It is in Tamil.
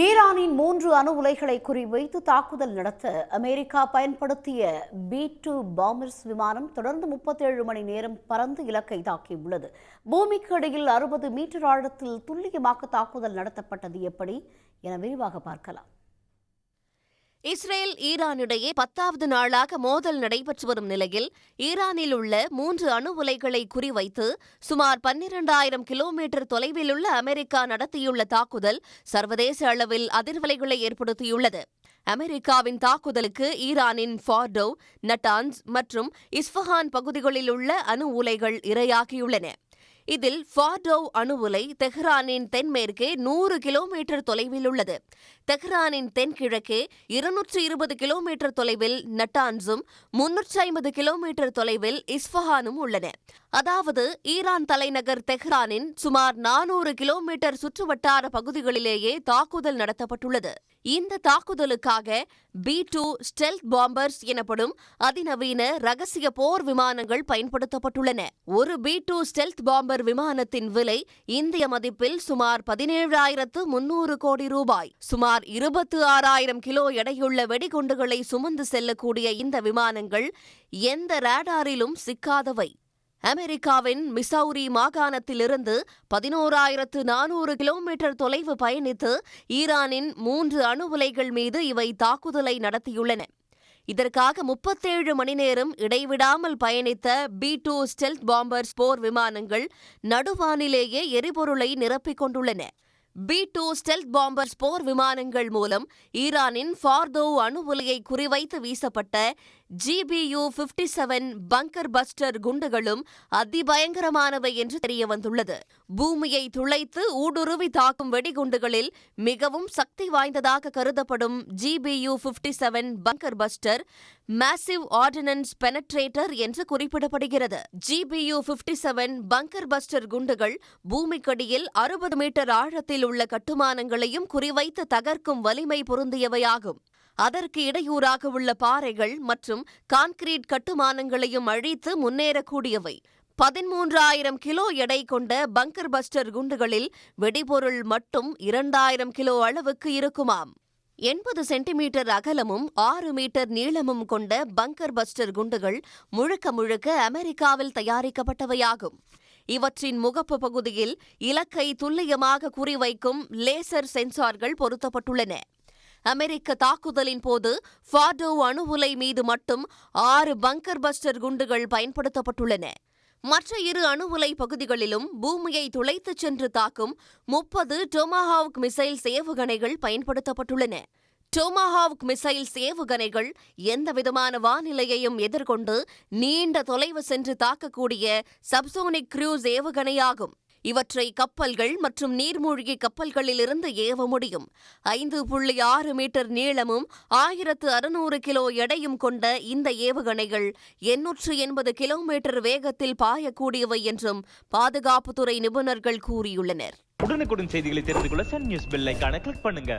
ஈரானின் 3 அணு உலைகளை குறிவைத்து தாக்குதல் நடத்த அமெரிக்கா பயன்படுத்திய B-2 பாம்பர்ஸ் விமானம் தொடர்ந்து 37 மணி நேரம் பறந்து இலக்கை தாக்கியுள்ளது. பூமிக்கு அடியில் 60 மீட்டர் ஆழத்தில் துல்லியமாக தாக்குதல் நடத்தப்பட்டது எப்படி என விரிவாக பார்க்கலாம். இஸ்ரேல் ஈரானிடையே 10வது நாளாக மோதல் நடைபெற்று வரும் நிலையில் ஈரானில் உள்ள 3 அணு உலைகளை குறிவைத்து சுமார் 12,000 கிலோமீட்டர் தொலைவில் உள்ள அமெரிக்கா நடத்தியுள்ள தாக்குதல் சர்வதேச அளவில் அதிர்வலைகளை ஏற்படுத்தியுள்ளது. அமெரிக்காவின் தாக்குதலுக்கு ஈரானின் ஃபார்டோ, நட்டான்ஸ் மற்றும் இஸ்ஃபஹான் பகுதிகளில் உள்ள அணு உலைகள் இரையாகியுள்ளன. இதில் ஃபார்டோ அணு உலை தெஹ்ரானின் தென்மேற்கே 100 கிலோமீட்டர் தொலைவில் உள்ளது. தெஹ்ரானின் தென்கிழக்கே 220 கிலோமீட்டர் தொலைவில் நட்டான்ஸும் 350 கிலோமீட்டர் தொலைவில் இஸ்ஃபஹானும் உள்ளன. அதாவது ஈரான் தலைநகர் தெஹ்ரானின் சுமார் 400 கிலோமீட்டர் சுற்றுவட்டார பகுதிகளிலேயே தாக்குதல் நடத்தப்பட்டுள்ளது. இந்த தாக்குதலுக்காக B-2 ஸ்டெல்த் பாம்பர்ஸ் எனப்படும் அதிநவீன ரகசிய போர் விமானங்கள் பயன்படுத்தப்பட்டுள்ளன. ஒரு B-2 ஸ்டெல்த் பாம்பர் விமானத்தின் விலை இந்திய மதிப்பில் சுமார் 17,300 கோடி ரூபாய். சுமார் 26,000 கிலோ எடையுள்ள வெடிகுண்டுகளை சுமந்து செல்லக்கூடிய இந்த விமானங்கள் எந்த ரேடாரிலும் சிக்காதவை. அமெரிக்காவின் மிசௌரி மாகாணத்திலிருந்து 11,400 கிலோமீட்டர் தொலைவு பயணித்து ஈரானின் 3 அணு உலைகள் மீது இவை தாக்குதலை நடத்தியுள்ளன. இதற்காக 37 மணி நேரம் இடைவிடாமல் பயணித்த B-2 ஸ்டெல்த் பாம்பர்ஸ் போர் விமானங்கள் நடுவானிலேயே எரிபொருளை நிரப்பிக் கொண்டுள்ளன. B-2 ஸ்டெல்த் பாம்பர்ஸ் போர் விமானங்கள் மூலம் ஈரானின் ஃபார்டோ அணு உலையை குறிவைத்து வீசப்பட்ட GBU-57 பங்கர் பஸ்டர் குண்டுகளும் அதிபயங்கரமானவை என்று தெரியவந்துள்ளது. பூமியை துளைத்து ஊடுருவி தாக்கும் வெடிகுண்டுகளில் மிகவும் சக்தி வாய்ந்ததாக கருதப்படும் GBU-57 பங்கர் பஸ்டர் மேசிவ் ஆர்டினன்ஸ் பெனட்ரேட்டர் என்று குறிப்பிடப்படுகிறது. GBU-57 பங்கர் பஸ்டர் குண்டுகள் பூமிக்கடியில் 60 மீட்டர் ஆழத்தில் உள்ள கட்டுமானங்களையும் குறிவைத்து தகர்க்கும் வலிமை பொருந்தியவையாகும். அதற்கு இடையூறாக உள்ள பாறைகள் மற்றும் கான்கிரீட் கட்டுமானங்களையும் அழித்து முன்னேறக்கூடியவை. 13,000 கிலோ எடை கொண்ட பங்கர் பஸ்டர் குண்டுகளில் வெடிபொருள் மட்டும் 2,000 கிலோ அளவுக்கு இருக்குமாம். 80 சென்டிமீட்டர் அகலமும் 6 மீட்டர் நீளமும் கொண்ட பங்கர் பஸ்டர் குண்டுகள் முழுக்க முழுக்க அமெரிக்காவில் தயாரிக்கப்பட்டவையாகும். இவற்றின் முகப்பு பகுதியில் இலக்கை துல்லியமாக குறிவைக்கும் லேசர் சென்சார்கள் பொருத்தப்பட்டுள்ளன. அமெரிக்க தாக்குதலின் போது ஃபார்டோ அணு உலை மீது மட்டும் 6 பங்கர் பஸ்டர் குண்டுகள் பயன்படுத்தப்பட்டுள்ளன. மற்ற 2 அணு உலை பகுதிகளிலும் பூமியை துளைத்துச் சென்று தாக்கும் 30 டொமாஹாவ்க் மிசைல் ஏவுகணைகள் பயன்படுத்தப்பட்டுள்ளன. டொமாஹாவ்க் மிசைல் ஏவுகணைகள் எந்தவிதமான வானிலையையும் எதிர்கொண்டு நீண்ட தொலைவு சென்று தாக்கக்கூடிய சப்சோனிக் க்ரூஸ் ஏவுகணையாகும். இவற்றை கப்பல்கள் மற்றும் நீர்மூழ்கி கப்பல்களிலிருந்து ஏவ முடியும். 5.6 மீட்டர் நீளமும் 1,600 கிலோ எடையும் கொண்ட இந்த ஏவுகணைகள் 880 கிலோமீட்டர் வேகத்தில் பாயக்கூடியவை என்றும் பாதுகாப்புத்துறை நிபுணர்கள் கூறியுள்ளனர். உடனுக்குடன் செய்திகளை தெரிந்து கொள்ள சன் நியூஸ் பெல் ஐகானை கிளிக் பண்ணுங்க.